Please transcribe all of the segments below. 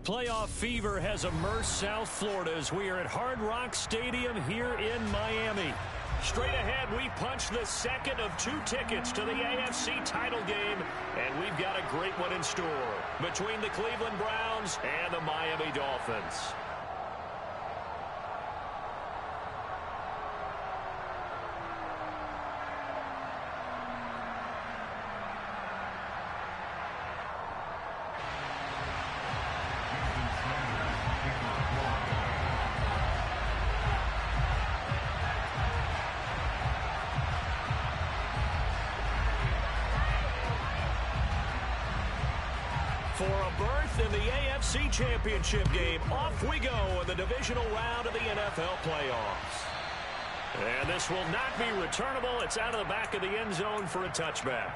Playoff fever has immersed South Florida as we are at Hard Rock Stadium here in Miami. Straight ahead, we punch the second of 2 tickets to the AFC title game, and we've got a great one in store between the Cleveland Browns and the Miami Dolphins. For a berth in the AFC Championship game, off we go in the divisional round of the NFL playoffs. And this will not be returnable. It's out of the back of the end zone for a touchback.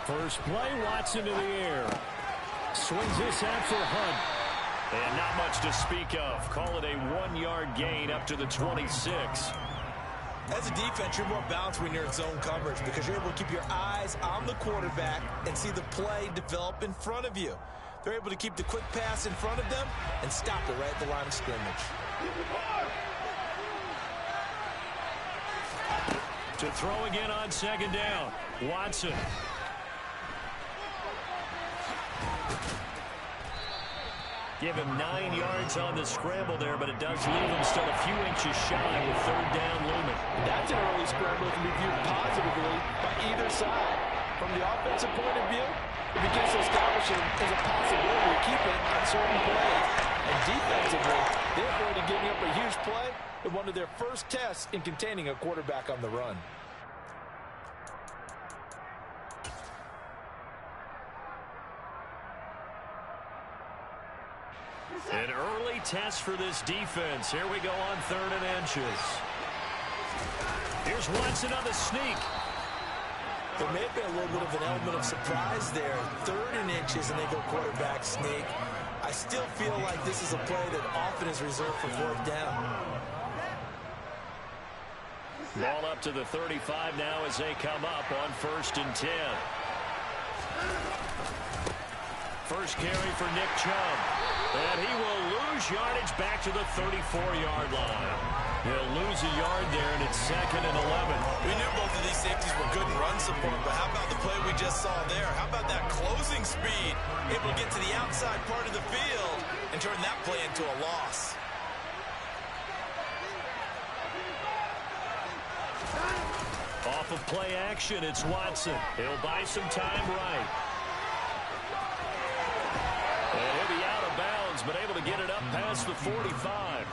First play, Watson to the air. Swings this out for Hunt. And not much to speak of. Call it a 1-yard gain up to the 26. As a defense, you're more balanced when you're in zone coverage because you're able to keep your eyes on the quarterback and see the play develop in front of you. They're able to keep the quick pass in front of them and stop it right at the line of scrimmage. To throw again on second down. Watson. Give him 9 yards on the scramble there, but it does leave him still a few inches shy with third down looming. That's an early scramble that can be viewed positively by either side. From the offensive point of view, it begins to establish it as a possibility to keep it on certain plays. And defensively, they're already giving up a huge play in one of their first tests in containing a quarterback on the run. An early test for this defense. Here we go on 3rd and inches. Here's Watson on the sneak. There may have been a little bit of an element of surprise there. 3rd and inches, and they go quarterback sneak. I still feel like this is a play that often is reserved for 4th down. Ball up to the 35 now as they come up on 1st and 10. First carry for Nick Chubb. And he will lose yardage back to the 34-yard line. He'll lose a yard there, and it's 2nd and 11. We knew both of these safeties were good in run support, but how about the play we just saw there? How about that closing speed? Able to get to the outside part of the field and turn that play into a loss. Off of play action, it's Watson. He'll buy some time right. And he'll be out of bounds, but able to get it up past the 45.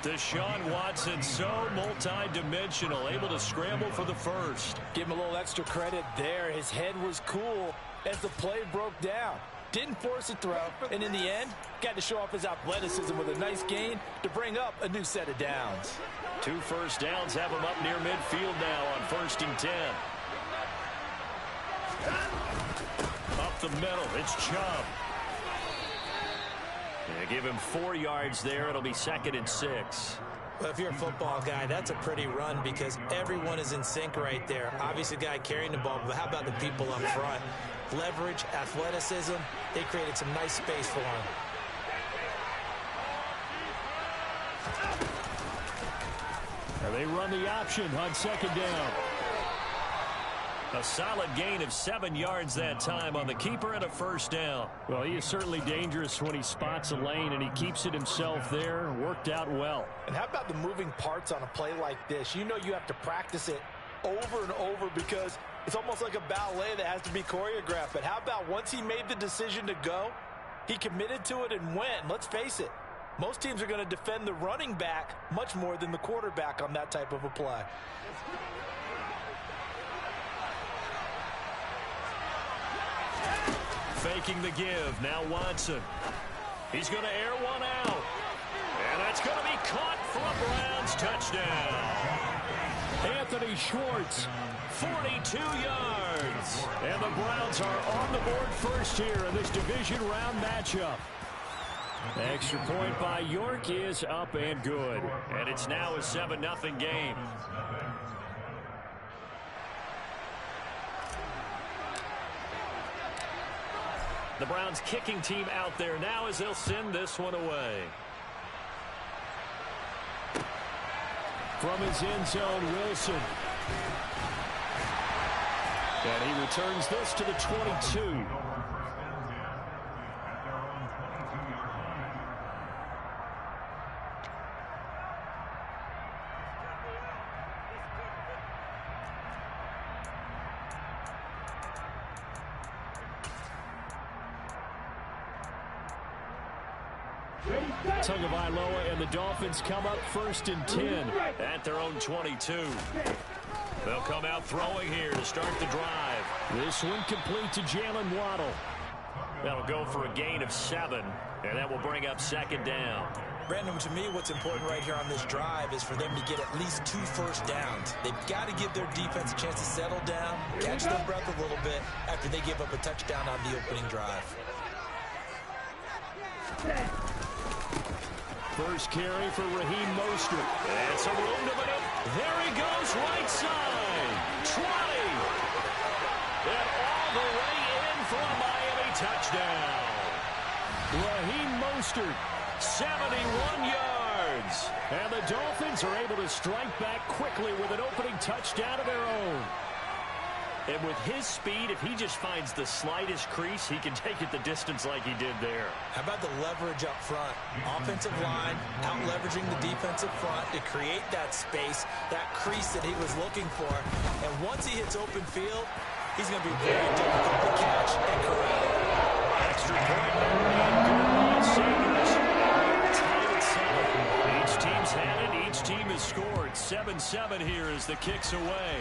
Deshaun Watson, so multi-dimensional, able to scramble for the first. Give him a little extra credit there. His head was cool as the play broke down. Didn't force a throw, and in the end, got to show off his athleticism with a nice gain to bring up a new set of downs. 2 first downs have him up near midfield now on 1st and 10. Up the middle, it's Chubb. Yeah, give him 4 yards there. It'll be 2nd and 6. Well, if you're a football guy, that's a pretty run because everyone is in sync right there. Obviously, the guy carrying the ball, but how about the people up front? Leverage, athleticism, they created some nice space for him. Now they run the option on 2nd down. A solid gain of 7 yards that time on the keeper and a first down. Well, he is certainly dangerous when he spots a lane, and he keeps it himself there. Worked out well. And how about the moving parts on a play like this? You know you have to practice it over and over because it's almost like a ballet that has to be choreographed. But how about once he made the decision to go, he committed to it and went. Let's face it, most teams are going to defend the running back much more than the quarterback on that type of a play. faking the give. Now Watson. He's going to air one out. And that's going to be caught for a Browns touchdown. Anthony Schwartz, 42 yards. And the Browns are on the board first here in this division round matchup. Extra point by York is up and good. And it's now a 7-0 game. The Browns kicking team out there now as they'll send this one away. From his end zone, Wilson. And he returns this to the 22. Tagovailoa and the Dolphins come up 1st and 10 at their own 22. They'll come out throwing here to start the drive. This one complete to Jalen Waddle. That'll go for a gain of 7, and that will bring up 2nd down. Brandon, to me, what's important right here on this drive is for them to get at least 2 first downs. They've got to give their defense a chance to settle down, catch their breath a little bit after they give up a touchdown on the opening drive. First carry for Raheem Mostert. That's a room to maneuver. There he goes, right side. 20. And all the way in for a Miami touchdown. Raheem Mostert, 71 yards. And the Dolphins are able to strike back quickly with an opening touchdown of their own. And with his speed, if he just finds the slightest crease, he can take it the distance like he did there. How about the leverage up front? Offensive line out-leveraging the defensive front to create that space, that crease that he was looking for. And once he hits open field, he's going to be very difficult to catch and corral. Extra point there and good by Sanders. Tied at 7. Each team's had it. Each team has scored. 7-7 here as the kick's away.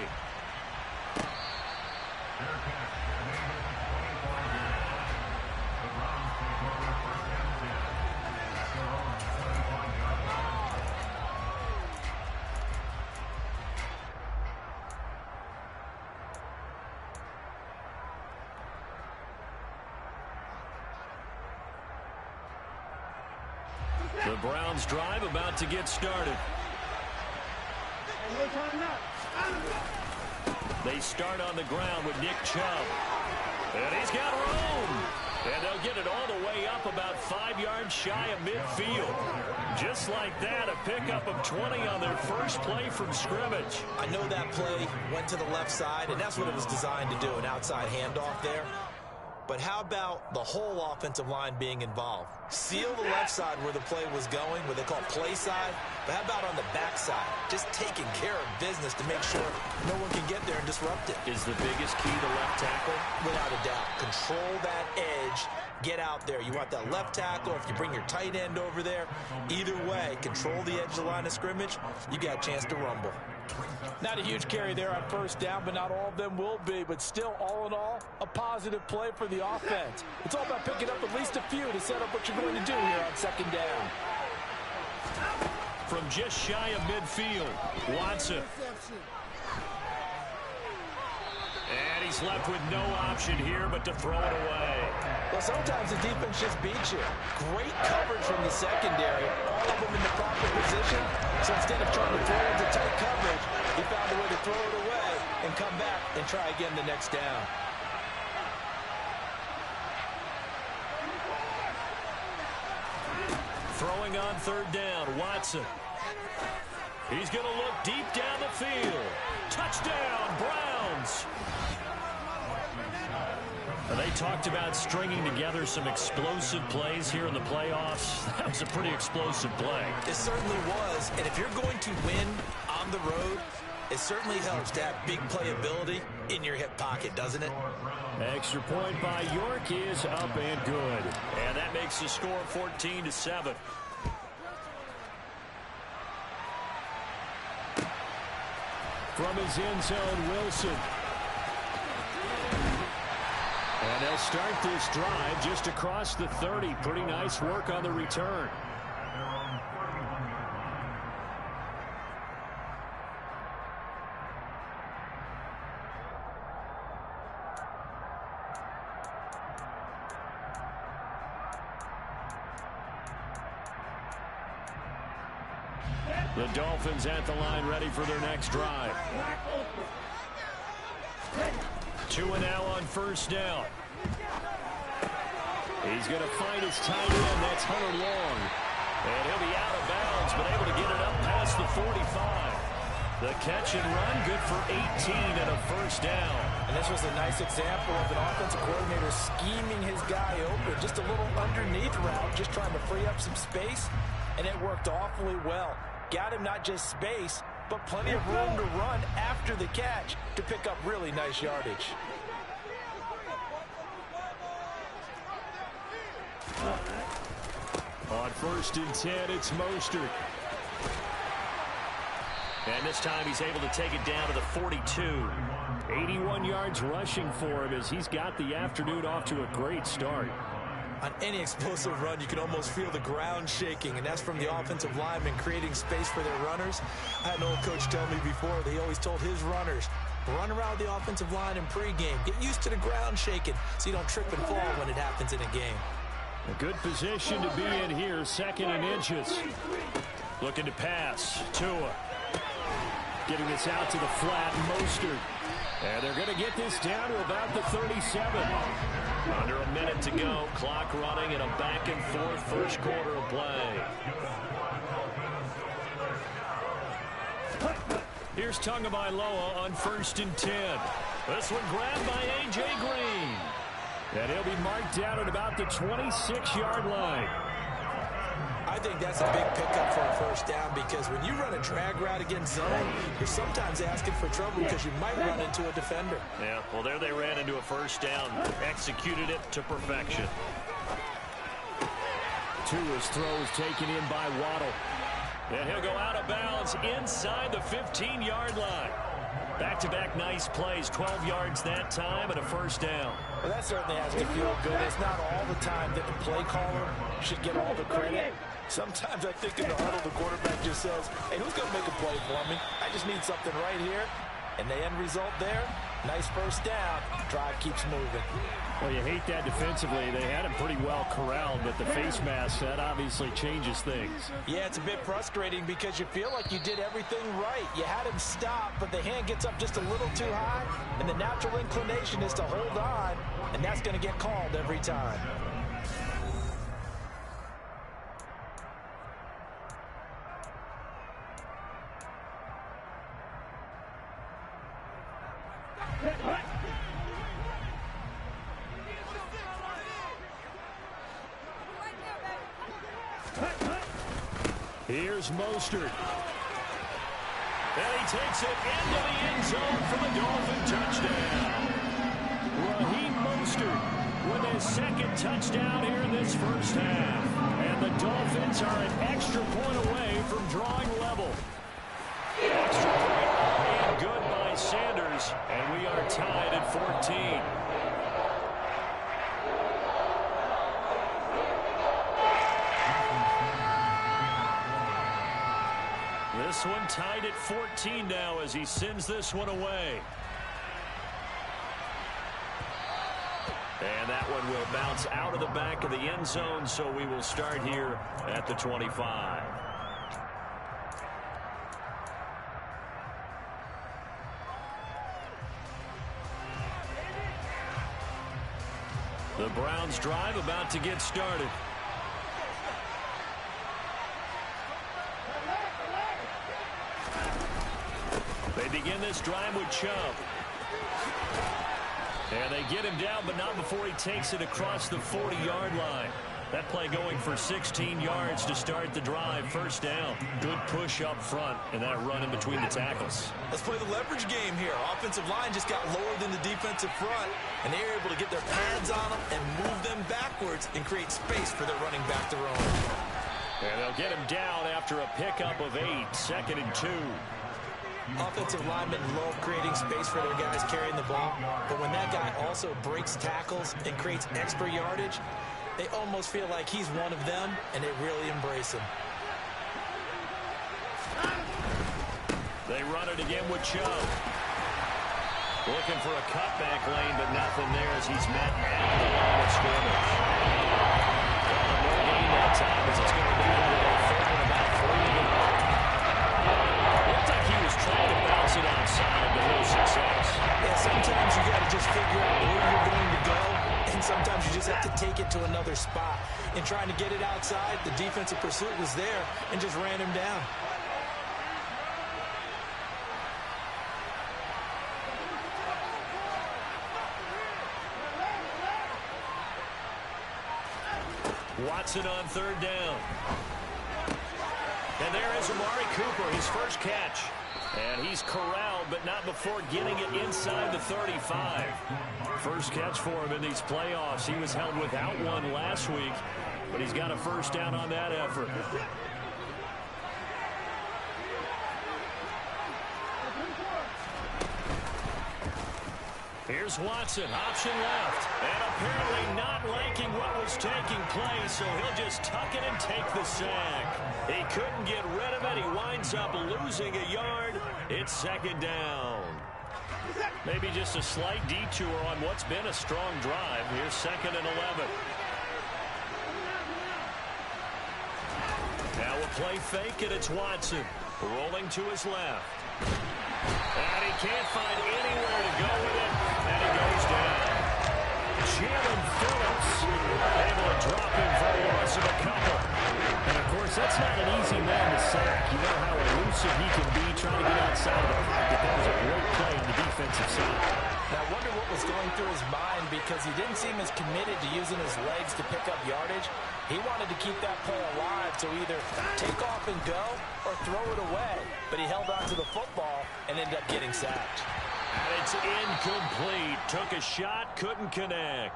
The Browns drive about to get started. They start on the ground with Nick Chubb. And he's got room. And they'll get it all the way up about 5 yards shy of midfield. Just like that, a pickup of 20 on their first play from scrimmage. I know that play went to the left side, and that's what it was designed to do, an outside handoff there. But how about the whole offensive line being involved? Seal the left side where the play was going, what they call play side. But how about on the back side? Just taking care of business to make sure no one can get there and disrupt it. Is the biggest key the left tackle? Without a doubt. Control that edge. Get out there. You want that left tackle. If you bring your tight end over there, either way, control the edge of the line of scrimmage. You got a chance to rumble. Not a huge carry there on first down, but not all of them will be. But still, all in all, a positive play for the offense. It's all about picking up at least a few to set up what you're going to do here on 2nd down. From just shy of midfield, Watson. And he's left with no option here but to throw it away. Well, sometimes the defense just beats you. Great coverage from the secondary. All of them in the proper position. So instead of trying to throw into tight coverage, he found a way to throw it away and come back and try again the next down. Throwing on 3rd down, Watson. He's going to look deep down the field. Touchdown, Browns. They talked about stringing together some explosive plays here in the playoffs. That was a pretty explosive play. It certainly was. And if you're going to win on the road, it certainly helps to have big playability in your hip pocket, doesn't it? Extra point by York is up and good. And that makes the score 14-7. From his end zone, Wilson. And And they'll start this drive just across the 30. Pretty nice work on the return. The Dolphins at the line, ready for their next drive. 2 and now on first down. He's going to find his tight end. That's Hunter Long. And he'll be out of bounds, but able to get it up past the 45. The catch and run, good for 18 and a first down. And this was a nice example of an offensive coordinator scheming his guy open. Just a little underneath route, just trying to free up some space, and it worked awfully well. Got him not just space, but plenty of room to run after the catch to pick up really nice yardage. On first and 10, it's Mostert. And this time he's able to take it down to the 42. 81 yards rushing for him as he's got the afternoon off to a great start. On any explosive run, you can almost feel the ground shaking, and that's from the offensive linemen creating space for their runners. I had an old coach tell me before that he always told his runners, run around the offensive line in pregame. Get used to the ground shaking so you don't trip and fall when it happens in a game. A good position to be in here, 2nd and inches. Looking to pass. Tua. Getting this out to the flat. Mostert. And they're going to get this down to about the 37. Under a minute to go. Clock running in a back-and-forth first quarter of play. Here's Tagovailoa on first and 10. This one grabbed by A.J. Green. And he'll be marked down at about the 26-yard line. I think that's a big pickup for a first down because when you run a drag route against zone, you're sometimes asking for trouble because you might run into a defender. Yeah, well, there they ran into a first down. Executed it to perfection. Tua's throw is taken in by Waddle. And he'll go out of bounds inside the 15-yard line. Back-to-back nice plays, 12 yards that time and a first down. Well, that certainly has to feel good. It's not all the time that the play caller should get all the credit. Sometimes I think in the huddle, the quarterback just says, hey, who's going to make a play for me? I just need something right here. And the end result there, nice first down. Drive keeps moving. Well, you hate that defensively. They had him pretty well corralled, but the face mask, that obviously changes things. Yeah, it's a bit frustrating because you feel like you did everything right. You had him stop, but the hand gets up just a little too high, and the natural inclination is to hold on, and that's going to get called every time. Here's Mostert. And he takes it into the end zone for the Dolphin touchdown. Raheem Mostert with his 2nd touchdown here in this first half. And the Dolphins are an extra point away from drawing level. Extra point made good by Sanders. And we are tied at 14. This one tied at 14 now as he sends this one away. And that one will bounce out of the back of the end zone, so we will start here at the 25. The Browns drive about to get started. They begin this drive with Chubb. And they get him down, but not before he takes it across the 40-yard line. That play going for 16 yards to start the drive. First down. Good push up front, and that run in between the tackles. Let's play the leverage game here. Offensive line just got lower than the defensive front, and they're able to get their pads on them and move them backwards and create space for their running back to roam. And they'll get him down after a pickup of 8. 2nd and 2. Offensive linemen love creating space for their guys carrying the ball, but when that guy also breaks tackles and creates extra yardage, they almost feel like he's one of them, and they really embrace him. They run it again with Chubb. Looking for a cutback lane, but nothing there as he's met at the line of scrimmage. No gain that time as it's going to leave him with a third and about 3 to go. Looked like he was trying to bounce it outside, but no success. Yeah, sometimes you got to just figure out where you're going to go, and sometimes you just have to take it to another spot. In trying to get it outside, the defensive pursuit was there and just ran him down. Watson on third down. And there is Amari Cooper, his first catch. And he's corralled, but not before getting it inside the 35. First catch for him in these playoffs. He was held without one last week, but he's got a first down on that effort. Here's Watson, option left, and apparently not liking what was taking place, so he'll just tuck it and take the sack. He couldn't get rid of it. He winds up losing a yard. It's second down. Maybe just a slight detour on what's been a strong drive. Here's 2nd and 11. Now a play fake, and it's Watson rolling to his left. And he can't find anywhere to go with it. And he goes down. Jalen Phillips able to drop him for a loss of a couple. And, of course, that's not an easy man to sack. You know how elusive he can be trying to get outside of the pocket. That was a great play on the defensive side. Now, I wonder what was going through his mind because he didn't seem as committed to using his legs to pick up yardage. He wanted to keep that play alive, so either take off and go or throw it away. But he held on to the football and ended up getting sacked. And it's incomplete. Took a shot, couldn't connect.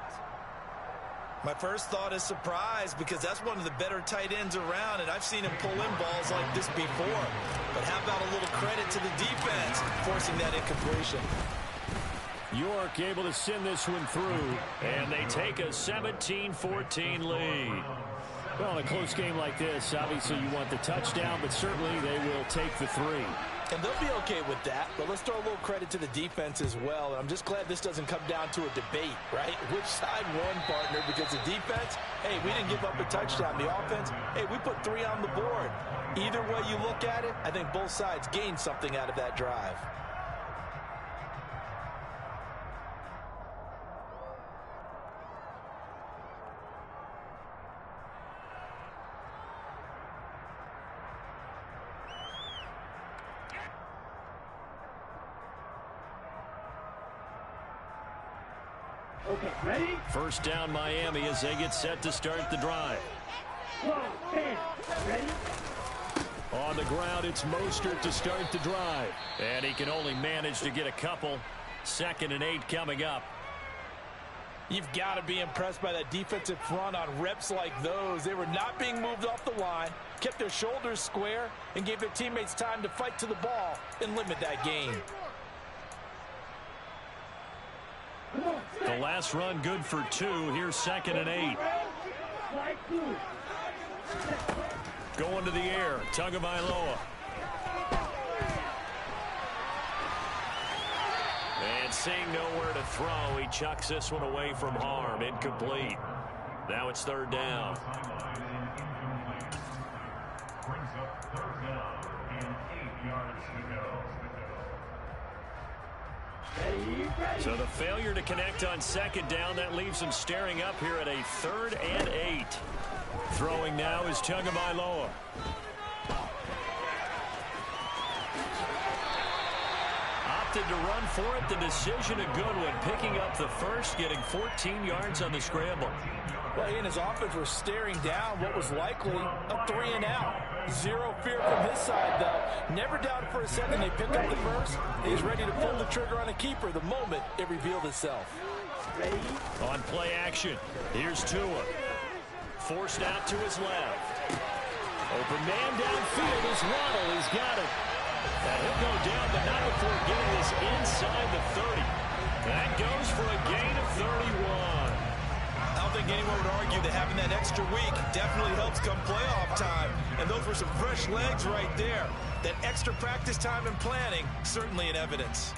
My first thought is surprise because that's one of the better tight ends around, and I've seen him pull in balls like this before. But how about a little credit to the defense forcing that incompletion? York able to send this one through, and they take a 17-14 lead. Well, in a close game like this, obviously you want the touchdown, but certainly they will take the 3. And they'll be okay with that, but let's throw a little credit to the defense as well. And I'm just glad this doesn't come down to a debate, right? Which side won, partner? Because the defense, hey, we didn't give up a touchdown. The offense, hey, we put 3 on the board. Either way you look at it, I think both sides gained something out of that drive. Okay, ready? First down Miami as they get set to start the drive. Ready? On the ground, it's Mostert to start the drive. And he can only manage to get a couple. 2nd and 8 coming up. You've got to be impressed by that defensive front on reps like those. They were not being moved off the line, kept their shoulders square, and gave their teammates time to fight to the ball and limit that gain. The last run good for 2. Here's 2nd and 8. Going to the air. Tagovailoa. And seeing nowhere to throw, he chucks this one away from harm. Incomplete. Now it's 3rd down. Brings up 3rd down and 8 yards to go. So the failure to connect on 2nd down, that leaves him staring up here at a 3rd and 8. Throwing now is Tagovailoa. Opted to run for it. The decision a good one. Picking up the first, getting 14 yards on the scramble. Well, he and his offense were staring down what was likely a 3 and out. Zero fear from his side, though. Never doubted for a second they picked up the first. He's ready to pull the trigger on a keeper the moment it revealed itself. On play action, here's Tua. Forced out to his left. Open man downfield is Waddle. He's got it. And he'll go down, but not before getting this inside the 30. That goes for a gain of 31. I don't think anyone would argue that having that extra week definitely helps come playoff time. And those were some fresh legs right there. That extra practice time and planning, certainly in evidence.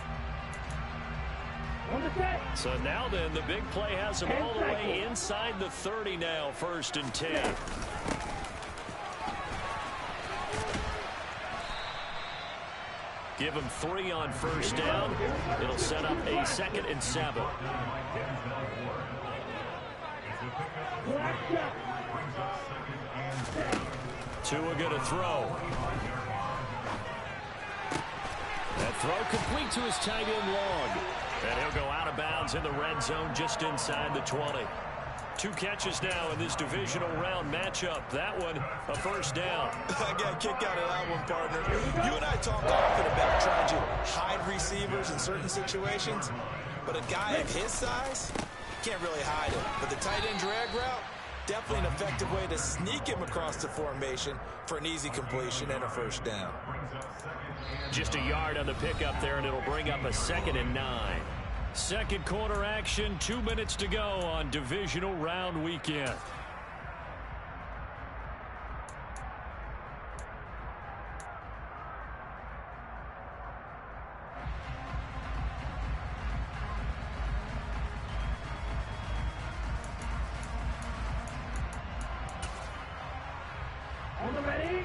So now then, the big play has him all the way inside the 30 now, 1st and 10. Give him 3 on 1st down. It'll set up a 2nd and 7. Tua gonna throw. That throw complete to his tight end Long. And he'll go out of bounds in the red zone just inside the 20. 2 catches now in this divisional round matchup. That one, a 1st down. I got a kick out of that one, partner. You and I talk often about trying to hide receivers in certain situations, but a guy of his size can't really hide him. But the tight end drag route, definitely an effective way to sneak him across the formation for an easy completion and a 1st down. Just a yard on the pickup there, and it'll bring up a 2nd and 9. Second quarter action, 2 minutes to go on divisional round weekend.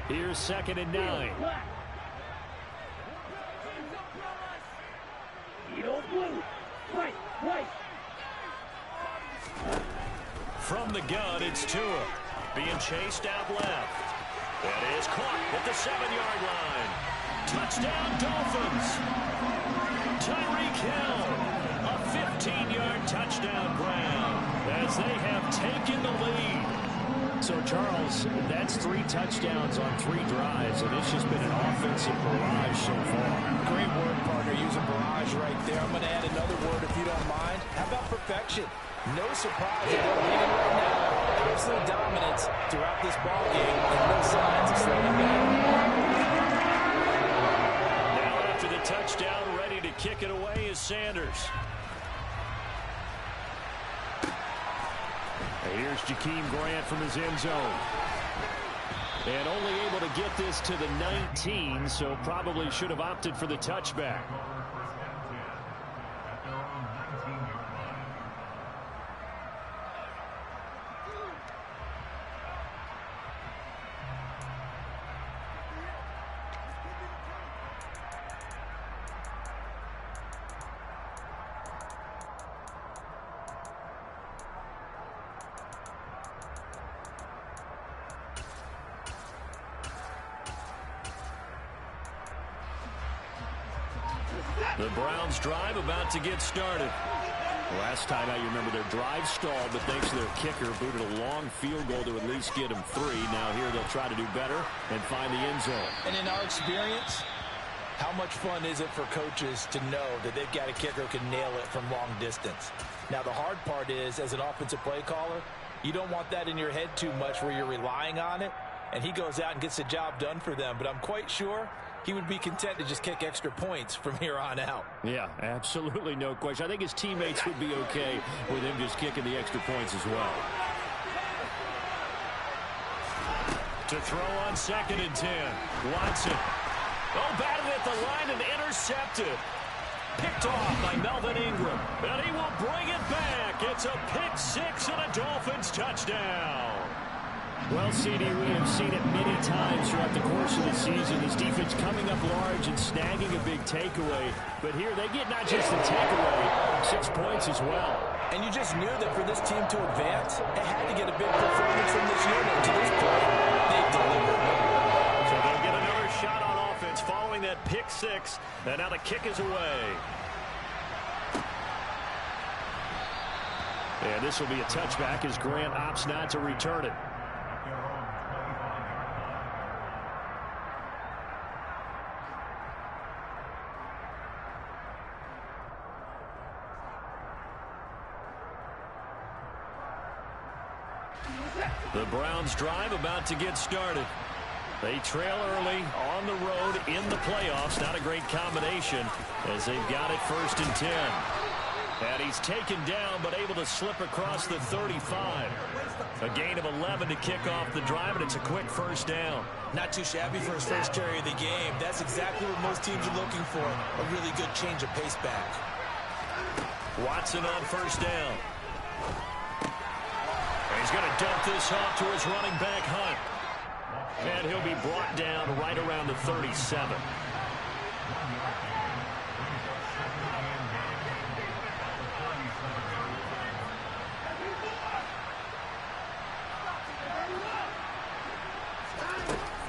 Here's 2nd and 9. From the gun, it's Tua. Being chased out left. That is caught at the 7-yard line. Touchdown, Dolphins. Tyreek Hill. A 15-yard touchdown grab as they have taken the lead. So, Charles, that's 3 touchdowns on 3 drives, and it's just been an offensive barrage so far. Great word, partner, using barrage right there. I'm going to add another word if you don't mind. How about perfection? No surprise that we're leading right now. Absolute dominance throughout this ball game, and no signs of slowing down. Now after the touchdown, ready to kick it away is Sanders. Here's Jakeem Grant from his end zone. And only able to get this to the 19, so probably should have opted for the touchback. The Browns drive about to get started. Last time I remember their drive stalled, but thanks to their kicker, booted a long field goal to at least get them 3. Now here they'll try to do better and find the end zone. And in our experience, how much fun is it for coaches to know that they've got a kicker who can nail it from long distance? Now the hard part is, as an offensive play caller, you don't want that in your head too much where you're relying on it, and he goes out and gets the job done for them. But I'm quite sure he would be content to just kick extra points from here on out. Yeah, absolutely no question. I think his teammates would be okay with him just kicking the extra points as well. To throw on 2nd and 10. Watson. Oh, batted at the line and intercepted. Picked off by Melvin Ingram. And he will bring it back. It's a pick 6 and a Dolphins touchdown. Well, CD, we have seen it many times throughout the course of the season. This defense coming up large and snagging a big takeaway. But here they get not just the takeaway, 6 points as well. And you just knew that for this team to advance, it had to get a big performance from this unit. To this point, they delivered. So they'll get another shot on offense following that pick 6. And now the kick is away. And this will be a touchback as Grant opts not to return it. The Browns drive about to get started. They trail early on the road in the playoffs. Not a great combination as they've got it 1st and 10. And he's taken down but able to slip across the 35. A gain of 11 to kick off the drive, and it's a quick 1st down. Not too shabby for his first carry of the game. That's exactly what most teams are looking for. A really good change of pace back. Watson on 1st down. And he's going to dump this off to his running back, Hunt. And he'll be brought down right around the 37.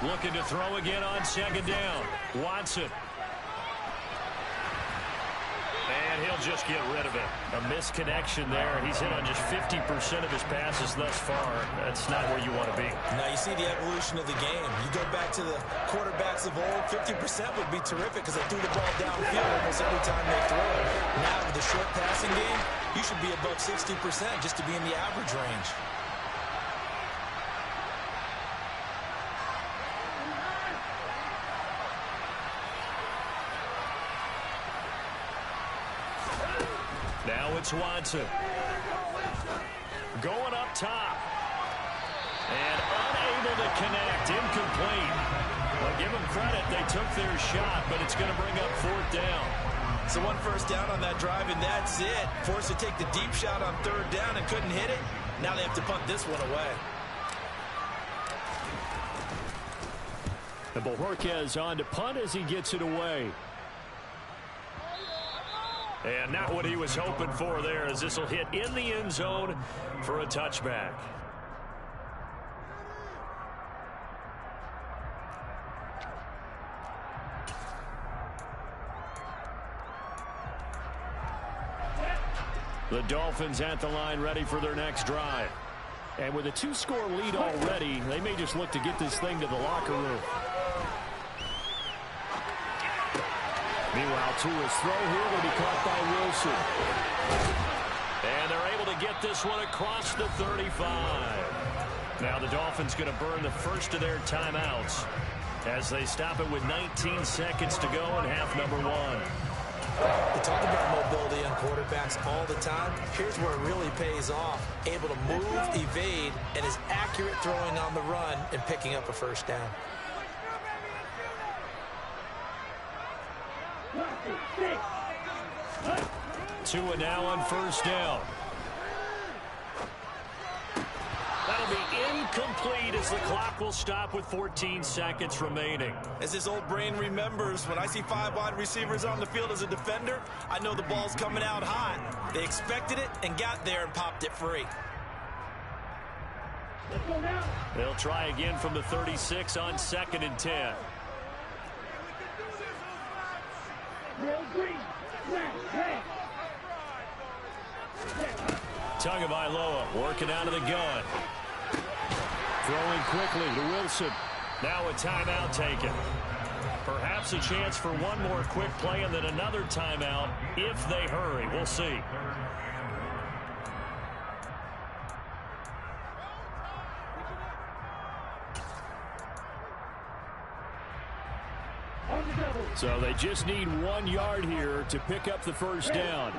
Looking to throw again on 2nd down. Watson. And he'll just get rid of it. A misconnection there. He's hit on just 50% of his passes thus far. That's not where you want to be. Now you see the evolution of the game. You go back to the quarterbacks of old, 50% would be terrific because they threw the ball downfield almost every time they throw it. Now with the short passing game, you should be above 60% just to be in the average range. Now it's Watson. Going up top. And unable to connect. Incomplete. Well, give them credit. They took their shot, but it's going to bring up 4th down. So 1 first down on that drive, and that's it. Forced to take the deep shot on 3rd down and couldn't hit it. Now they have to punt this one away. And Bojorquez on to punt as he gets it away. And not what he was hoping for there, as this will hit in the end zone for a touchback. The Dolphins at the line, ready for their next drive. And with a 2-score lead already, they may just look to get this thing to the locker room. Meanwhile, Tua's throw here will be caught by Wilson. And they're able to get this one across the 35. Now the Dolphins going to burn the first of their timeouts as they stop it with 19 seconds to go in half number 1. We talk about mobility on quarterbacks all the time. Here's where it really pays off. Able to move, evade, and is accurate throwing on the run and picking up a 1st down. Tua now on 1st down. That'll be incomplete as the clock will stop with 14 seconds remaining. As his old brain remembers, when I see 5 wide receivers on the field as a defender, I know the ball's coming out hot. They expected it and got there and popped it free. They'll try again from the 36 on 2nd and 10. Tagovailoa working out of the gun. Throwing quickly to Wilson. Now a timeout taken. Perhaps a chance for one more quick play and then another timeout if they hurry. We'll see. So they just need 1 yard here to pick up the 1st down.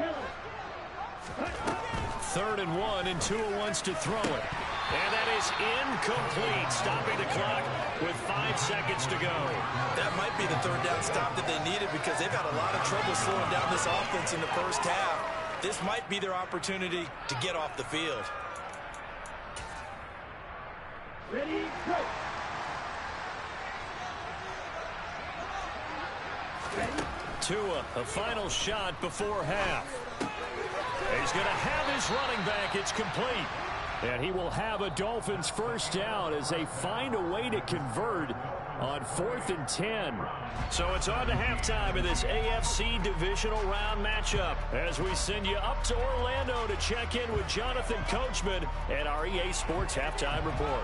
3rd and 1, and Tua wants to throw it. And that is incomplete, stopping the clock with 5 seconds to go. That might be the 3rd down stop that they needed because they've had a lot of trouble slowing down this offense in the first half. This might be their opportunity to get off the field. Ready, go. Tua, a final shot before half. He's going to have his running back. It's complete. And he will have a Dolphins 1st down as they find a way to convert on 4th and 10. So it's on to halftime in this AFC divisional round matchup as we send you up to Orlando to check in with Jonathan Coachman and our EA Sports Halftime Report.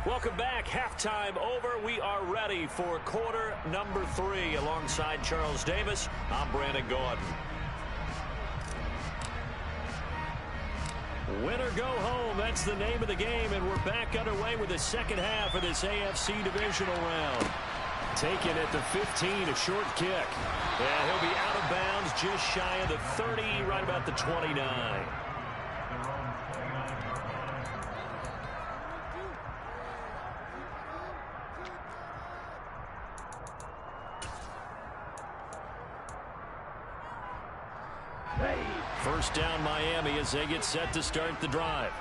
Welcome back. Halftime over. We are ready for quarter number 3. Alongside Charles Davis, I'm Brandon Gaudin. Win or go home, that's the name of the game, and we're back underway with the second half of this AFC divisional round. Taken at the 15, a short kick. And he'll be out of bounds just shy of the 30, right about the 29. First down Miami as they get set to start the drive.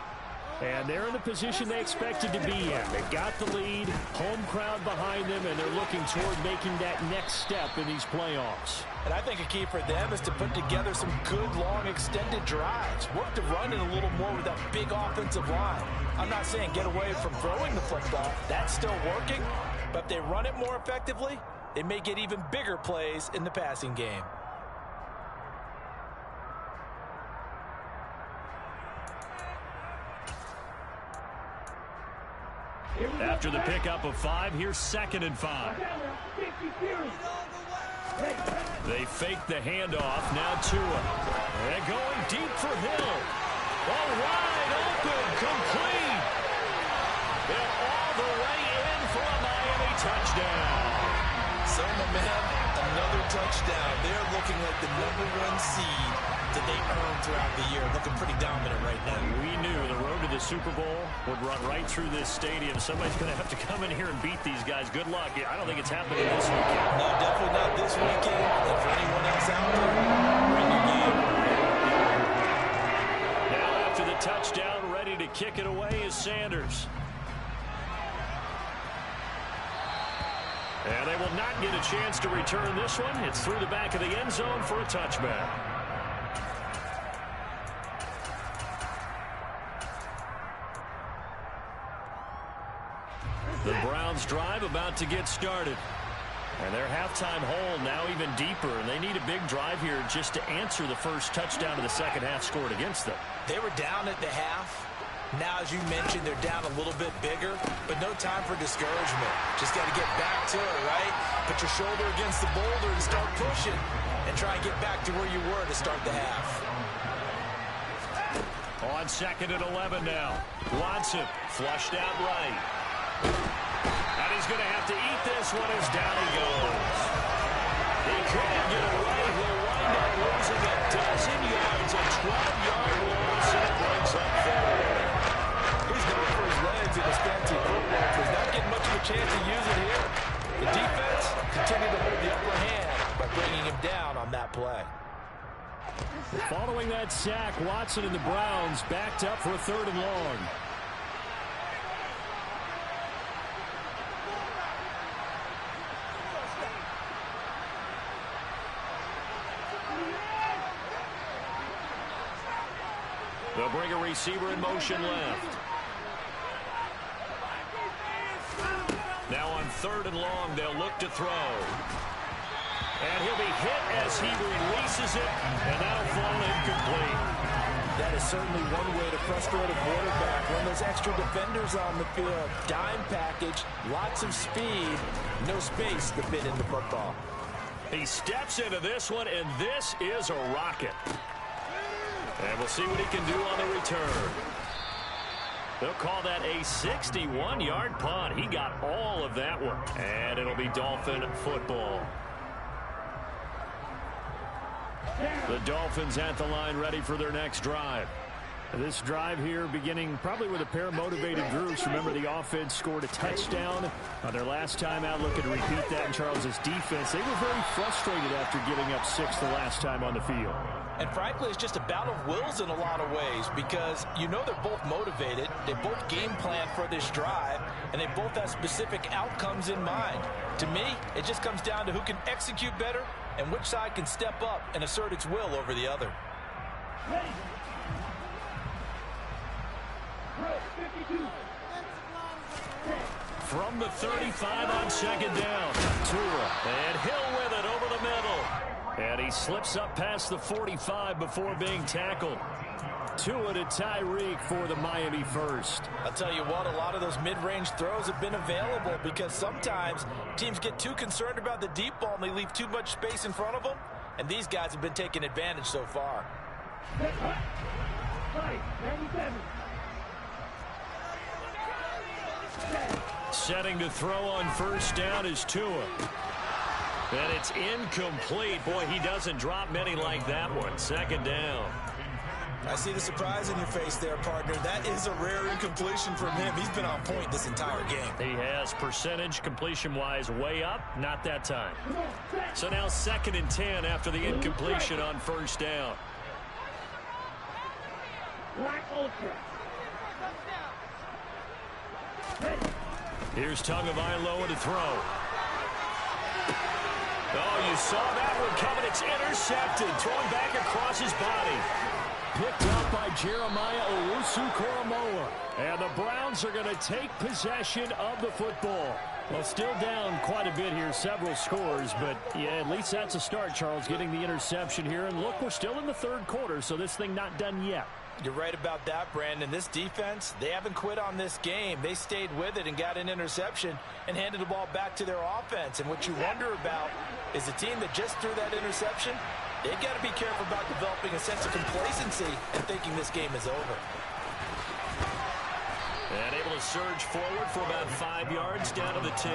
And they're in the position they expected to be in. They've got the lead, home crowd behind them, and they're looking toward making that next step in these playoffs. And I think a key for them is to put together some good, long, extended drives. Work the run in a little more with that big offensive line. I'm not saying get away from throwing the football. That's still working. But if they run it more effectively, they may get even bigger plays in the passing game. After the pickup of 5, here's 2nd and 5. They fake the handoff. Now Tua. And going deep for Hill. Oh, wide open. Complete. They're all the way in for a Miami touchdown. So, my man, another touchdown. They're looking like the #1 seed that they earned throughout the year. Looking pretty dominant right now. We knew the road to the Super Bowl would run right through this stadium. Somebody's going to have to come in here and beat these guys. Good luck. I don't think it's happening this weekend. No, definitely not this weekend. And for anyone else out there, bring your game. Now after the touchdown, ready to kick it away is Sanders. And they will not get a chance to return this one. It's through the back of the end zone for a touchback. The Browns drive about to get started. And their halftime hole now even deeper. And they need a big drive here just to answer the first touchdown of the second half scored against them. They were down at the half. Now, as you mentioned, they're down a little bit bigger, but no time for discouragement. Just got to get back to it, right? Put your shoulder against the boulder and start pushing and try and get back to where you were to start the half. On 2nd and 11 now. Watson flushed out right. And he's going to have to eat this one as down he goes. He couldn't get away. He'll wind up losing a dozen yards, a 12-yard loss, and it brings up 4. He's known for his legs in his fancy football. He's not getting much of a chance to use it here. The defense continued to hold the upper hand by bringing him down on that play. Following that sack, Watson and the Browns backed up for a 3rd and long. They'll bring a receiver in motion left. Now on 3rd and long, they'll look to throw. And he'll be hit as he releases it, and that'll fall incomplete. That is certainly one way to frustrate a quarterback. When there's extra defenders on the field, dime package, lots of speed, no space to fit in the football. He steps into this one, and this is a rocket. And we'll see what he can do on the return. They'll call that a 61-yard punt. He got all of that one. And it'll be Dolphin football. The Dolphins at the line ready for their next drive. This drive here beginning probably with a pair of motivated groups. Remember, the offense scored a touchdown on their last time out. Looking to repeat that in Charles's defense. They were very frustrated after giving up 6 the last time on the field. And frankly, it's just a battle of wills in a lot of ways because you know they're both motivated. They both game plan for this drive, and they both have specific outcomes in mind. To me, it just comes down to who can execute better and which side can step up and assert its will over the other. From the 35 on 2nd down, Tua, and Hill with it over the middle. And he slips up past the 45 before being tackled. Tua to Tyreek for the Miami first. I'll tell you what, a lot of those mid-range throws have been available because sometimes teams get too concerned about the deep ball and they leave too much space in front of them. And these guys have been taking advantage so far. Setting to throw on first down is Tua. And it's incomplete. Boy, he doesn't drop many like that one. Second down. I see the surprise in your face there, partner. That is a rare incompletion from him. He's been on point this entire game. He has percentage completion-wise way up. Not that time. So now 2nd and 10 after the incompletion on first down. Here's Tagovailoa to throw. Oh, you saw that one coming. It's intercepted. Thrown back across his body. Picked up by Jeremiah Owusu-Koramoah. And the Browns are going to take possession of the football. Well, still down quite a bit here, several scores, but yeah, at least that's a start, Charles, getting the interception here. And look, we're still in the 3rd quarter, so this thing not done yet. You're right about that, Brandon. This defense, they haven't quit on this game. They stayed with it and got an interception and handed the ball back to their offense. And what you wonder about is the team that just threw that interception, they've got to be careful about developing a sense of complacency and thinking this game is over. And able to surge forward for about 5 yards down to the 10.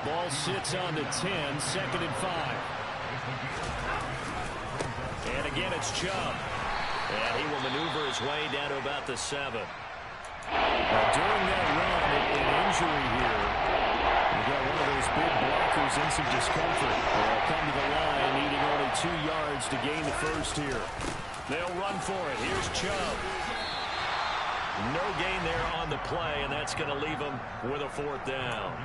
Ball sits on the 10, 2nd and 5. And again, it's Chubb. And he will maneuver his way down to about the 7. Now, during that run, an injury here. We've got one of those big blockers in some discomfort. They'll come to the line, needing only 2 yards to gain the first here. They'll run for it. Here's Chubb. No gain there on the play, and that's going to leave them with a 4th down.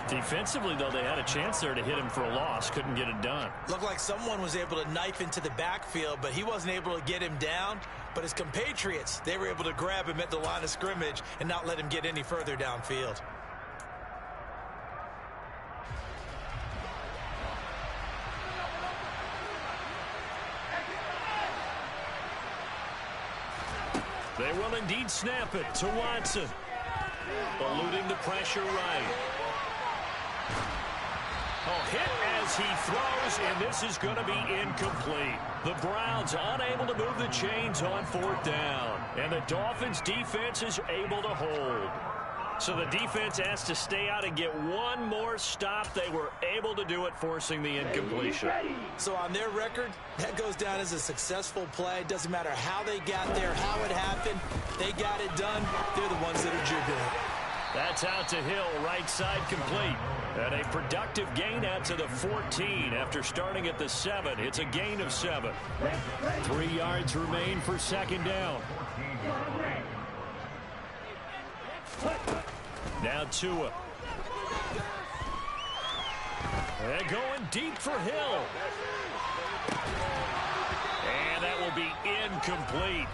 Defensively, though, they had a chance there to hit him for a loss. Couldn't get it done. Looked like someone was able to knife into the backfield, but he wasn't able to get him down. But his compatriots, they were able to grab him at the line of scrimmage and not let him get any further downfield. They will indeed snap it to Watson. Eluding the pressure right. Oh, hit as he throws, and this is going to be incomplete. The Browns unable to move the chains on 4th down. And the Dolphins' defense is able to hold. So the defense has to stay out and get one more stop. They were able to do it, forcing the incompletion. So on their record, that goes down as a successful play. Doesn't matter how they got there, how it happened. They got it done. They're the ones that are jubilant. That's out to Hill, right side complete. And a productive gain out to the 14 after starting at the 7. It's a gain of 7. 3 yards remain for 2nd down. Now Tua. And going deep for Hill. And that will be incomplete.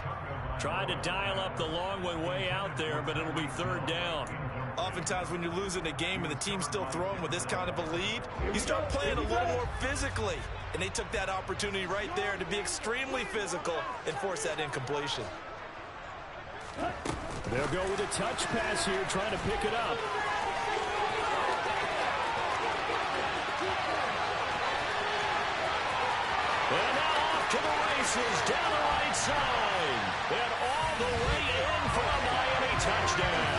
Tried to dial up the long one way out there, but it'll be 3rd down. Oftentimes when you're losing a game and the team's still throwing with this kind of a lead, you start playing a little more physically. And they took that opportunity right there to be extremely physical and force that incompletion. They'll go with a touch pass here, trying to pick it up. And now off to the races, down the right side. And all the way in for a Miami touchdown.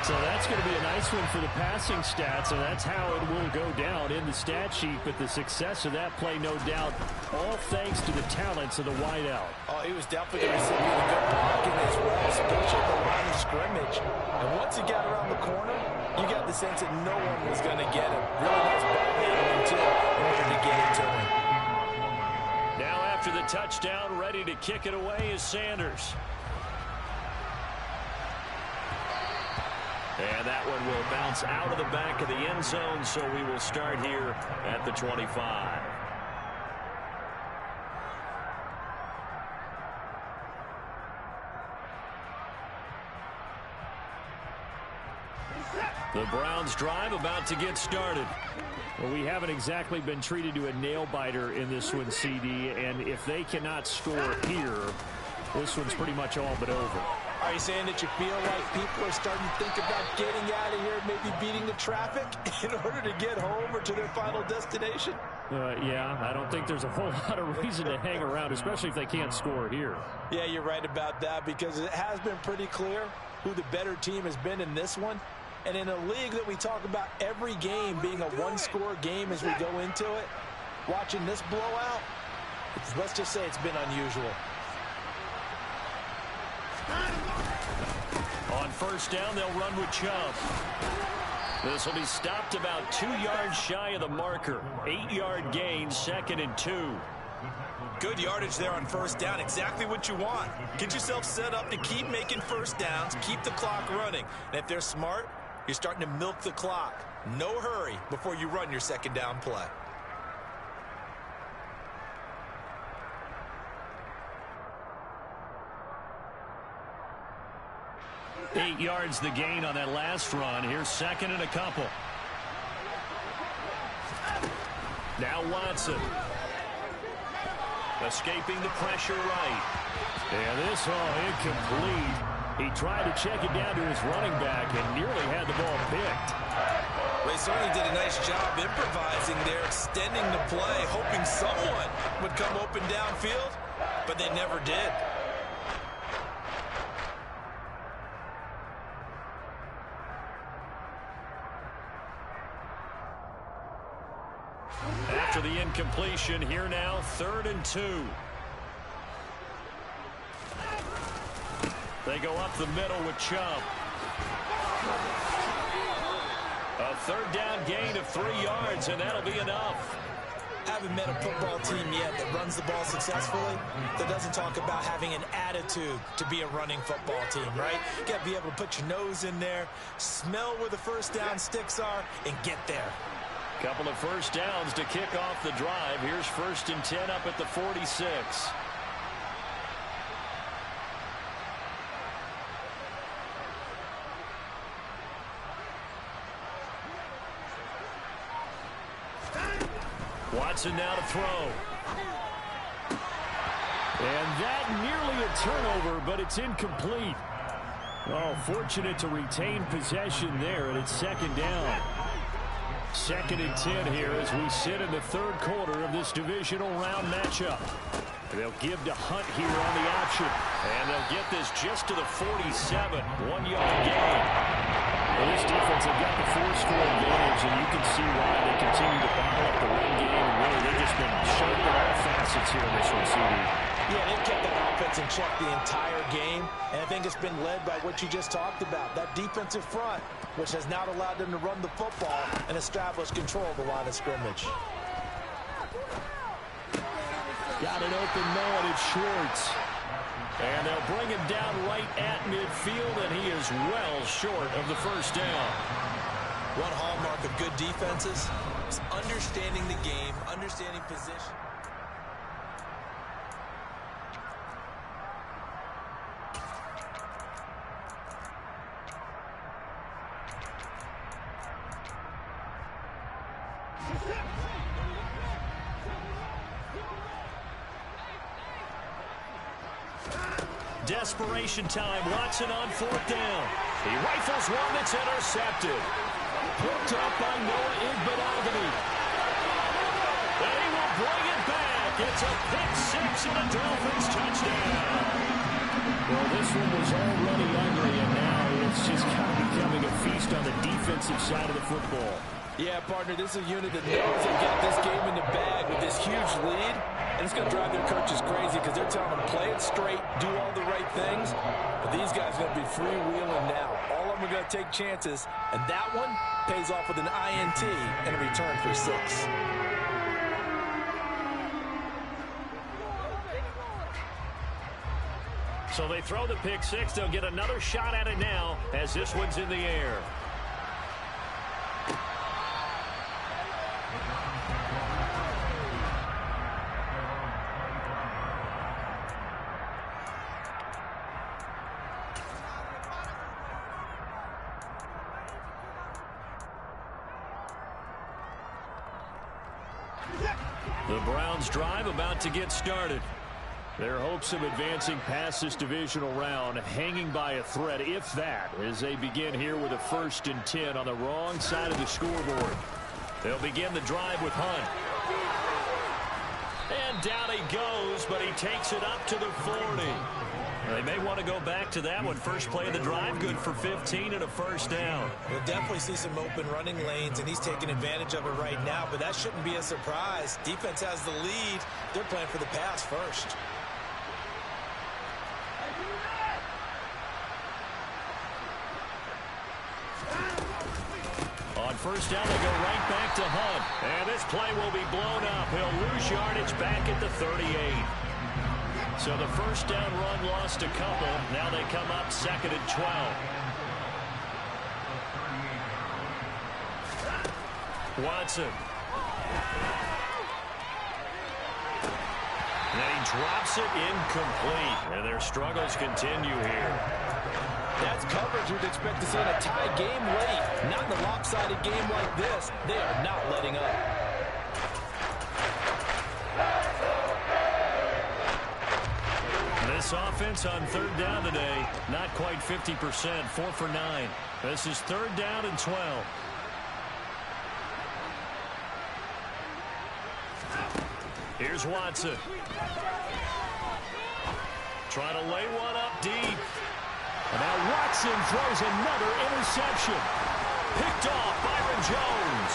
So that's going to be a nice one for the passing stats, and that's how it will go down in the stat sheet. But the success of that play, no doubt, all thanks to the talents of the wideout. Oh, he was definitely going to see the good blocking as well, especially at the line of scrimmage. And once he got around the corner, you got the sense that no one was going to get him. Really nice ball handling, too, in order to get into him. Now after the touchdown, ready to kick it away is Sanders. And that one will bounce out of the back of the end zone, so we will start here at the 25. The Browns drive about to get started. Well, we haven't exactly been treated to a nail-biter in this one, CD, and if they cannot score here, this one's pretty much all but over. Are you saying that you feel like people are starting to think about getting out of here, maybe beating the traffic in order to get home or to their final destination? Yeah, I don't think there's a whole lot of reason to hang around, especially if they can't score here. Yeah, you're right about that, because it has been pretty clear who the better team has been in this one. And in a league that we talk about every game being a one-score game as we go into it, watching this blowout, let's just say it's been unusual. On first down, they'll run with Chubb. This will be stopped about 2 yards shy of the marker. 8-yard gain, 2nd and 2. Good yardage there on first down. Exactly what you want. Get yourself set up to keep making first downs, keep the clock running. And if they're smart, you're starting to milk the clock. No hurry before you run your second down play. Eight yards the gain on that last run. Here's 2nd and a couple. Now Watson. Escaping the pressure right. And this incomplete. He tried to check it down to his running back and nearly had the ball picked. They certainly did a nice job improvising there, extending the play, hoping someone would come open downfield, but they never did. After the incompletion, here now, 3rd and 2. They go up the middle with Chubb. A 3rd down gain of 3 yards, and that'll be enough. Haven't met a football team yet that runs the ball successfully, that doesn't talk about having an attitude to be a running football team, right? You got to be able to put your nose in there, smell where the first down sticks are, and get there. Couple of first downs to kick off the drive. Here's 1st and 10 up at the 46. Watson now to throw. And that nearly a turnover, but it's incomplete. Oh, fortunate to retain possession there, and it's 2nd down. 2nd and 10 here as we sit in the 3rd quarter of this divisional round matchup. They'll give to Hunt here on the option. And they'll get this just to the 47. 1-yard gain. Well, this defense have got the 4-score advantage, and you can see why they continue to bottle up the run game. And really, they've just been sharp in all facets here in this one, CD. Yeah, they've kept that offense in check the entire game, and I think it's been led by what you just talked about, that defensive front, which has not allowed them to run the football and establish control of the line of scrimmage. Got an open man, it's Schwartz. And they'll bring him down right at midfield, and he is well short of the first down. One hallmark of good defenses is understanding the game, understanding position. Desperation time. Watson on 4th down. He rifles one that's intercepted. Picked up by Noah Igbinoghene. And he will bring it back. It's a pick 6 and a Dolphins touchdown. Well, this one was already ugly, and now it's just kind of becoming a feast on the defensive side of the football. Yeah, partner, this is a unit that knows they've got this game in the bag with this huge lead, and it's going to drive their coaches crazy because they're telling them play it straight, do all the right things, but these guys are going to be freewheeling now. All of them are going to take chances, and that one pays off with an INT and a return for 6. So they throw the pick 6. They'll get another shot at it now as this one's in the air. The Browns drive about to get started. Their hopes of advancing past this divisional round hanging by a thread, if that, as they begin here with a 1st and 10 on the wrong side of the scoreboard. They'll begin the drive with Hunt. down he goes, but he takes it up to the 40. They may want to go back to that one. First play of the drive, good for 15 and a first down. We'll definitely see some open running lanes, and he's taking advantage of it right now, but that shouldn't be a surprise. Defense has the lead. They're playing for the pass first. On first down, they go right back to Hunt. And this play will be blown up. He'll lose yardage back at the 38. So the first down run lost a couple. Now they come up second and 12. Watson. And he drops it incomplete. And their struggles continue here. That's coverage you'd expect to see in a tie game late. Not in a lopsided game like this. They are not letting up. This offense on third down today, not quite 50%, 4 for 9. This is third down and 12. Here's Watson. Trying to lay one up deep. And now Watson throws another interception. Picked off Byron Jones.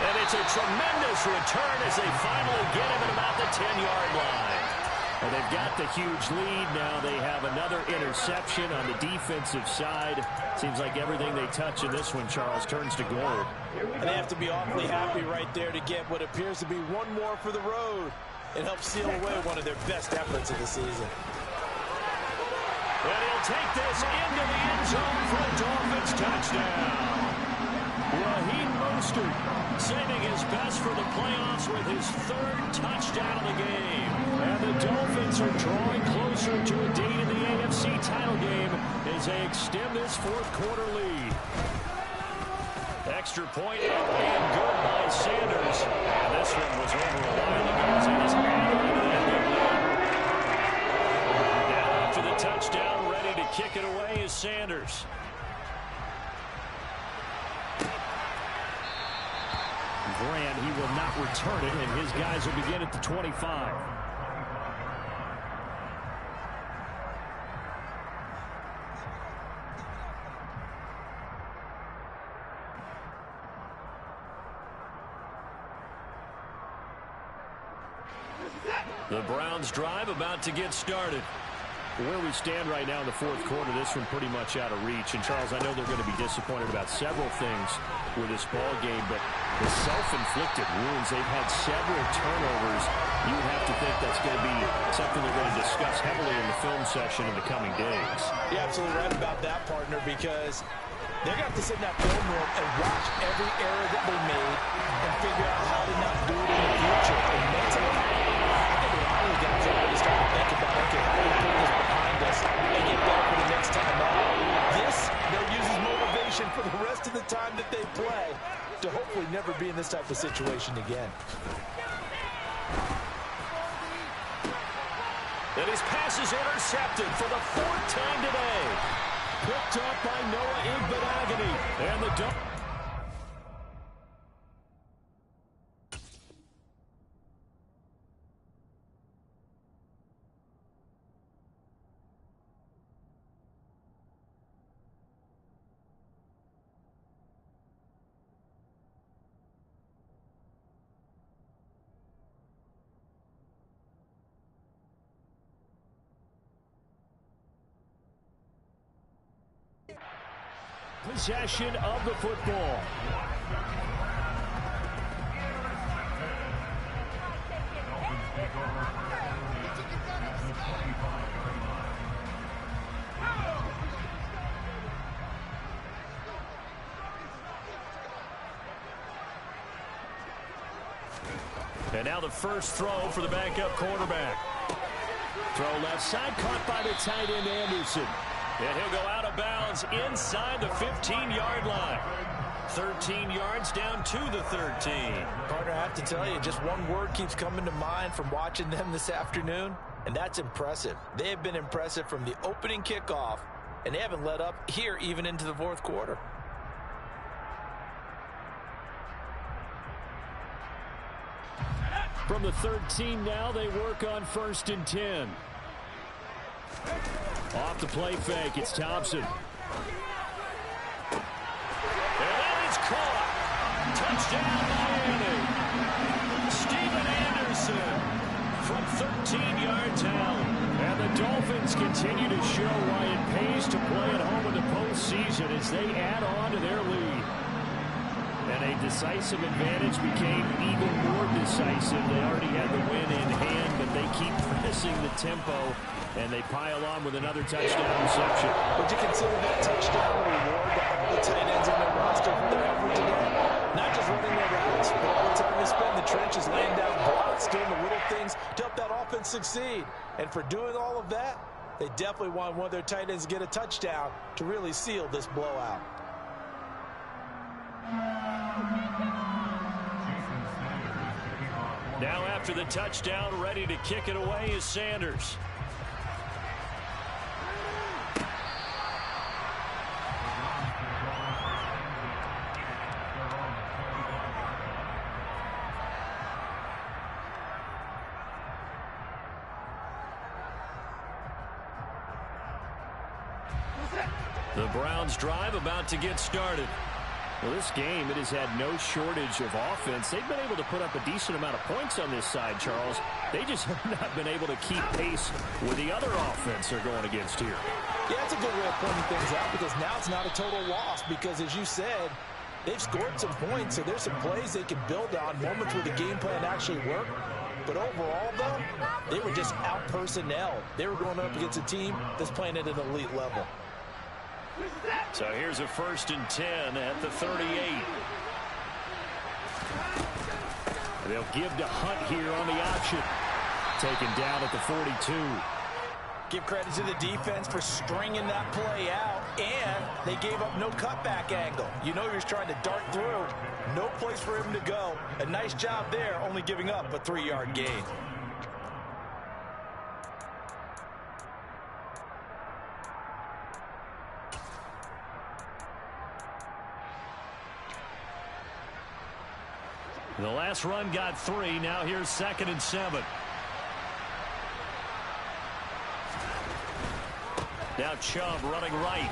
And it's a tremendous return as they finally get him at about the 10-yard line. And they've got the huge lead. Now they have another interception on the defensive side. Seems like everything they touch in this one, Charles, turns to gold. And they have to be awfully happy right there to get what appears to be one more for the road. It helps seal away one of their best efforts of the season. And he'll take this into the end zone for a Dolphins touchdown. Raheem Mostert saving his best for the playoffs with his third touchdown of the game. And the Dolphins are drawing closer to a date in the AFC title game as they extend this fourth quarter lead. Extra point up and good by Sanders. And this one was over a while ago as he was added into that big lead. Now after the touchdown, ready to kick it away is Sanders. Grant, he will not return it, and his guys will begin at the 25. The Browns drive about to get started. Where we stand right now in the fourth quarter, this one pretty much out of reach. And, Charles, I know they're going to be disappointed about several things with this ball game, but the self-inflicted wounds, they've had several turnovers. You would have to think that's going to be something they're going to discuss heavily in the film session in the coming days. You're absolutely right about that, partner, because they're going to have to sit in that film room and watch every error that they made and figure out how to not do it in the future. And mentally, I think a lot of the guys are already starting to think about, okay, how do we put this behind us and get better for the next time out? This, they'll use as motivation for the rest of the time that they play to hopefully never be in this type of situation again. And his pass is intercepted for the fourth time today. Picked up by Noah Igbinoghene. And the possession of the football. And now the first throw for the backup quarterback. Throw left side, caught by the tight end Anderson. And he'll go out of bounds inside the 15-yard line. 13 yards down to the 13. Partner, I have to tell you, just one word keeps coming to mind from watching them this afternoon, and that's impressive. They have been impressive from the opening kickoff, and they haven't let up here even into the fourth quarter. From the 13 now, they work on 1st and 10. Off the play fake, it's Thompson. And that is caught. Touchdown, Miami. Steven Anderson from 13 yards out. And the Dolphins continue to show why it pays to play at home in the postseason as they add on to their lead. And a decisive advantage became even more decisive. They already had the win in hand, but they keep pressing the tempo, and they pile on with another touchdown reception. Would you consider that touchdown a reward to all the tight ends in their roster for their effort today? Not just running their routes, but all the time they spend in the trenches laying down blocks, doing the little things to help that offense succeed. And for doing all of that, they definitely want one of their tight ends to get a touchdown to really seal this blowout. Now after the touchdown, ready to kick it away is Sanders. The Browns drive about to get started. Well, this game, it has had no shortage of offense. They've been able to put up a decent amount of points on this side, Charles. They just have not been able to keep pace with the other offense they're going against here. Yeah, that's a good way of pointing things out because now it's not a total loss because, as you said, they've scored some points, so there's some plays they can build on, moments where the game plan actually worked. But overall, though, they were just out-personnel. They were going up against a team that's playing at an elite level. So here's a 1st and 10 at the 38. They'll give to Hunt here on the option. Taken down at the 42. Give credit to the defense for stringing that play out, and they gave up no cutback angle. You know he was trying to dart through. No place for him to go. A nice job there, only giving up a 3-yard gain. The last run got 3. Now here's 2nd and 7. Now Chubb running right.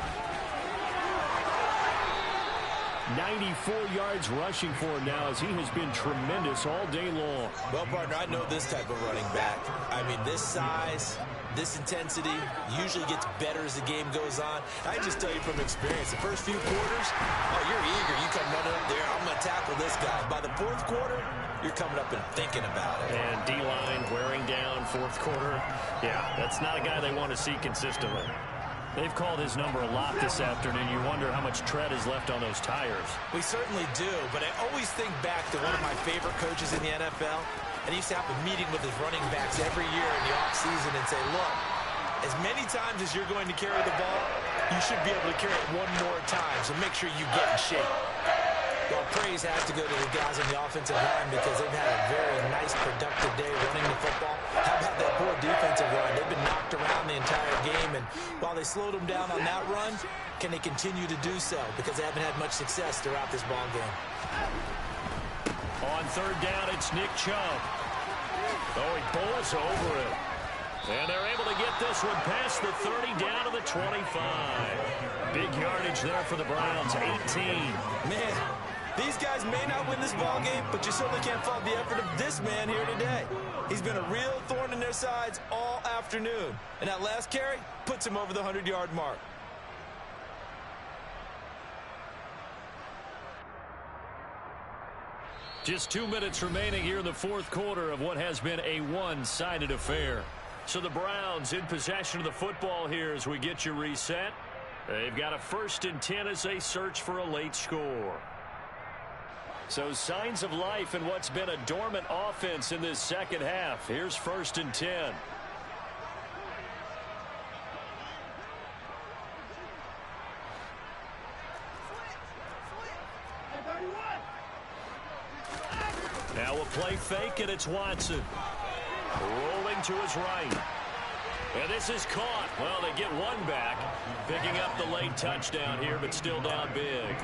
94 yards rushing for him now as he has been tremendous all day long. Well, partner, I know this type of running back. I mean, this size, this intensity usually gets better as the game goes on. I just tell you from experience, the first few quarters, oh, you're eager. You come running up there, I'm going to tackle this guy. By the 4th quarter, you're coming up and thinking about it. And D-line wearing down 4th quarter. Yeah, that's not a guy they want to see consistently. They've called his number a lot this afternoon. You wonder how much tread is left on those tires. We certainly do, but I always think back to one of my favorite coaches in the NFL, and he used to have a meeting with his running backs every year in the offseason and say, look, as many times as you're going to carry the ball, you should be able to carry it one more time, so make sure you get in shape. Well, praise has to go to the guys on the offensive line because they've had a very nice, productive day running the football. How about that poor defensive line? They've been knocked around the entire game, and while they slowed them down on that run, can they continue to do so? Because they haven't had much success throughout this ball game. On 3rd down, it's Nick Chubb. Oh, he bullets over it. And they're able to get this one past the 30 down to the 25. Big yardage there for the Browns, 18. Man, these guys may not win this ball game, but you certainly can't fault the effort of this man here today. He's been a real thorn in their sides all afternoon. And that last carry puts him over the 100-yard mark. Just 2 minutes remaining here in the 4th quarter of what has been a one-sided affair. So the Browns in possession of the football here as we get you reset. They've got a 1st and 10 as they search for a late score. So signs of life in what's been a dormant offense in this second half. Here's 1st and 10. Now a play fake, and it's Watson. Rolling to his right. And this is caught. Well, they get one back, picking up the late touchdown here, but still down big.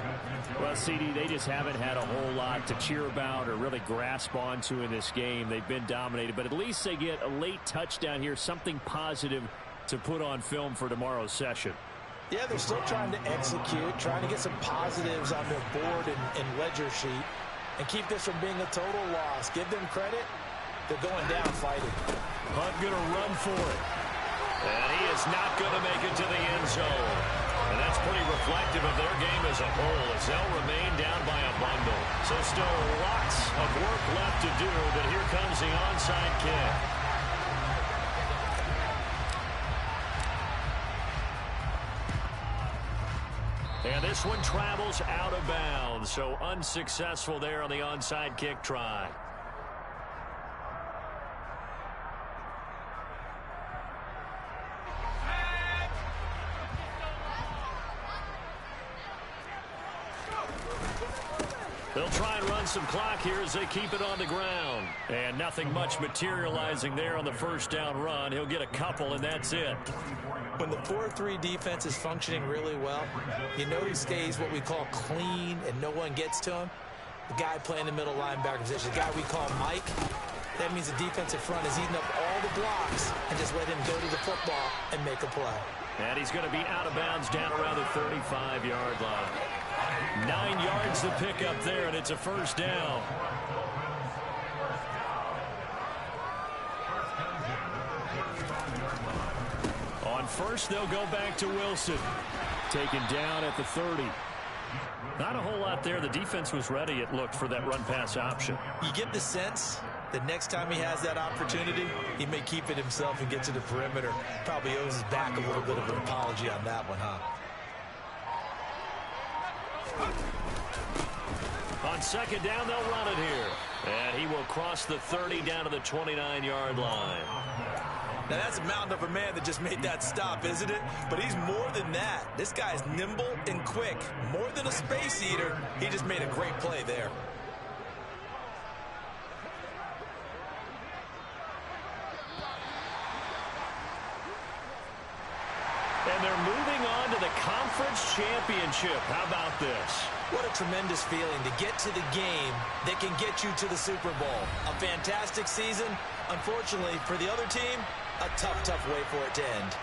Well, CD, they just haven't had a whole lot to cheer about or really grasp onto in this game. They've been dominated, but at least they get a late touchdown here, something positive to put on film for tomorrow's session. Yeah, they're still trying to execute, trying to get some positives on their board and ledger sheet, and keep this from being a total loss. Give them credit. They're going down fighting. Hunt going to run for it. And he is not going to make it to the end zone. And that's pretty reflective of their game as a whole, as they'll remain down by a bundle. So still lots of work left to do, but here comes the onside kick. And this one travels out of bounds, so unsuccessful there on the onside kick try. They'll try and run some clock here as they keep it on the ground. And nothing much materializing there on the first down run. He'll get a couple, and that's it. When the 4-3 defense is functioning really well, you know he stays what we call clean and no one gets to him. The guy playing the middle linebacker position, the guy we call Mike, that means the defensive front is eating up all the blocks and just let him go to the football and make a play. And he's going to be out of bounds down around the 35-yard line. 9 yards to pick up there, and it's a first down. On first, they'll go back to Wilson. Taken down at the 30. Not a whole lot there. The defense was ready, it looked, for that run-pass option. You get the sense that next time he has that opportunity, he may keep it himself and get to the perimeter. Probably owes his back a little bit of an apology on that one, huh? On second down, they'll run it here. And he will cross the 30 down to the 29-yard line. Now, that's a mountain of a man that just made that stop, isn't it? But he's more than that. This guy's nimble and quick. More than a space eater. He just made a great play there. And they're moving on to the conference championship. How about this? What a tremendous feeling to get to the game that can get you to the Super Bowl. A fantastic season. Unfortunately, for the other team, a tough, tough way for it to end.